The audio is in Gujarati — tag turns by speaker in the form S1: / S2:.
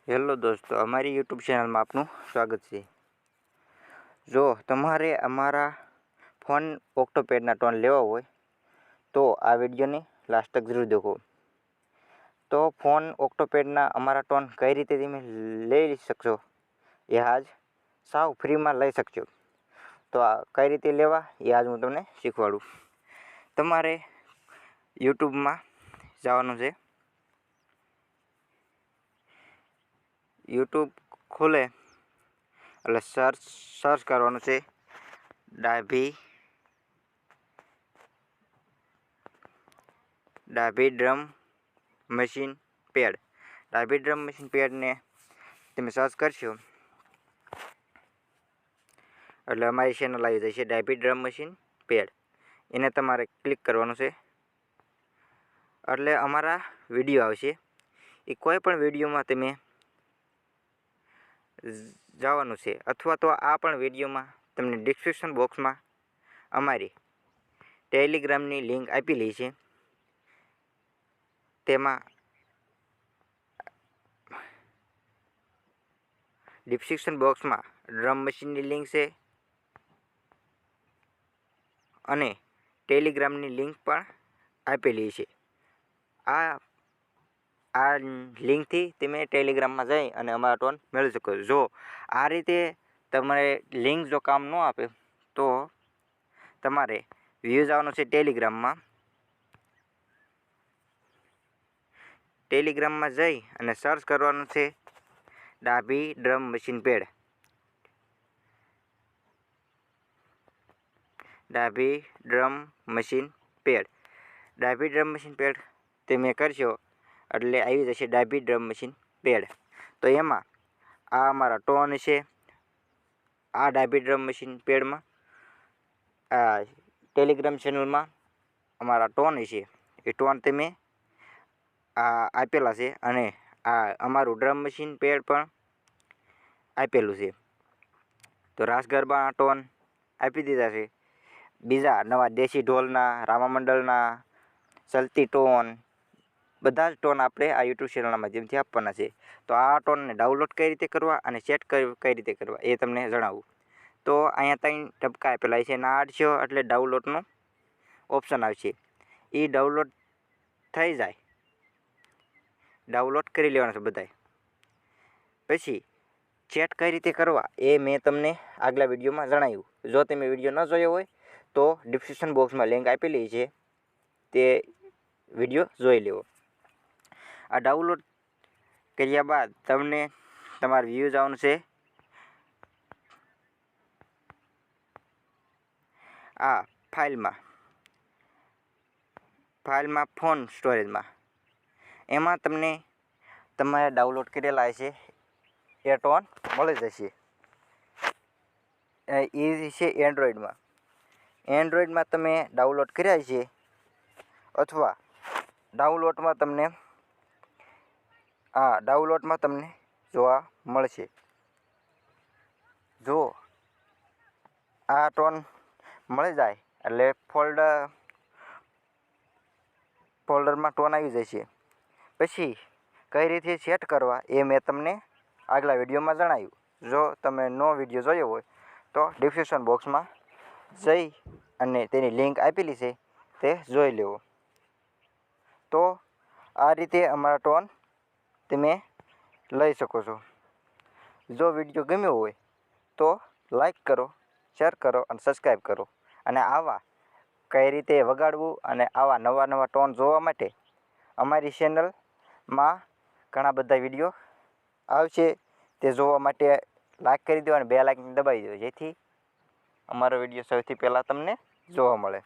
S1: હેલો દોસ્તો, અમારી યુટ્યુબ ચેનલમાં આપનું સ્વાગત છે। જો તમારે અમારા ફોન ઓક્ટોપેડના ટોન લેવા હોય તો આ વિડીયોને લાસ્ટ તક જરૂર દેખો। તો ફોન ઓક્ટોપેડના અમારા ટોન કઈ રીતે તમે લઈ શકશો એ આજ સાવ ફ્રીમાં લઈ શકશો। તો આ કઈ રીતે લેવા એ આજ હું તમને શીખવાડું। તમારે યુટ્યુબમાં જવાનું છે। યુટ્યુબ ખોલે એટલે સર્ચ કરવાનું છે Dabhi drum machine pad. Dabhi drum machine પેડને તમે સર્ચ કરશો એટલે અમારી ચેનલ આવી જશે ડાભી ડ્રમ મશીન પેડ। એને તમારે ક્લિક કરવાનું છે એટલે અમારા વિડીયો આવશે। એ કોઈ પણ વિડીયોમાં તમે જવાનું છે અથવા તો આ પણ વિડીયોમાં તમને ડિસ્ક્રિપ્શન બોક્સમાં અમારી ટેલિગ્રામની લિંક આપેલી છે। તેમાં ડિસ્ક્રિપ્શન બોક્સમાં ડ્રમ મશીનની લિંક છે અને ટેલિગ્રામની લિંક પણ આપેલી છે। આ લિંકથી તમે ટેલિગ્રામમાં જઈ અને અમારા ટોન મેળવી શકો છો। જો આ રીતે તમારે લિંક જો કામ ન આપે તો તમારે વ્યૂઝ આવવાનું છે ટેલિગ્રામમાં જઈ અને સર્ચ કરવાનું છે Dabhi drum machine pad. Dabhi drum machine pad તમે કરશો એટલે આવી જશે ડાભી ડ્રમ મશીન પેડ। તો એમાં આ અમારા ટોન છે। આ ડાભી ડ્રમ મશીન પેડમાં આ ટેલિગ્રામ ચેનલમાં અમારા ટોન છે એ ટોન તમે આપેલા છે અને આ અમારું ડ્રમ મશીન પેડ પણ આપેલું છે। તો રાસ ગરબાના ટોન આપી દીધા છે। બીજા નવા દેશી ઢોલના, રામા મંડળના, ચલતી ટોન બધા જ ટોન આપણે આ યુટ્યુબ ચેનલના માધ્યમથી આપવાના છે। તો આ ટોનને ડાઉનલોડ કઈ રીતે કરવા અને સેટ કઈ રીતે કરવા એ તમને જણાવું। તો અહીંયા 3 ટપકા આપેલા છે, ના અડશો એટલે ડાઉનલોડનું ઓપ્શન આવશે। એ ડાઉનલોડ થઈ જાય, ડાઉનલોડ કરી લેવાના છે બધાય। પછી ચેટ કઈ રીતે કરવા એ મેં તમને આગલા વિડીયોમાં જણાવ્યું। જો તમે વિડીયો ન જોયો હોય તો ડિસ્ક્રિપ્શન બોક્સમાં લિંક આપેલી છે, તે વિડીયો જોઈ લેવો। આ ડાઉનલોડ કર્યા બાદ તમને તમારા વ્યૂઝ આવવાનું છે આ ફાઇલમાં ફોન સ્ટોરેજમાં। એમાં તમને તમારે ડાઉનલોડ કરેલા છે એ ટોન મળી જશે। એ છે એન્ડ્રોઈડમાં તમે ડાઉનલોડ કર્યા છે અથવા ડાઉનલોડમાં તમને જોવા મળશે। જો આ ટોન મળી જાય એટલે ફોલ્ડરમાં ટોન આવી જશે। પછી કઈ રીતે સેટ કરવા એ મેં તમને આગલા વિડીયોમાં જણાવ્યું। જો તમે વિડીયો જોયો હોય તો ડિસ્ક્રિપ્શન બોક્સમાં જઈ અને તેની લિંક આપેલી છે તે જોઈ લેવો। તો આ રીતે અમારા ટોન તમે લઈ શકો છો। જો વિડીયો ગમ્યો હોય તો લાઈક કરો, શેર કરો અને સબસ્ક્રાઈબ કરો। અને આવા કઈ રીતે વગાડવું અને આવા નવા ટોન જોવા માટે અમારી ચેનલમાં ઘણા બધા વિડીયો આવશે, તે જોવા માટે લાઈક કરી દો અને બેલ આઇકન દબાવી દો, જેથી અમારો વિડીયો સૌથી પહેલાં તમને જોવા મળે।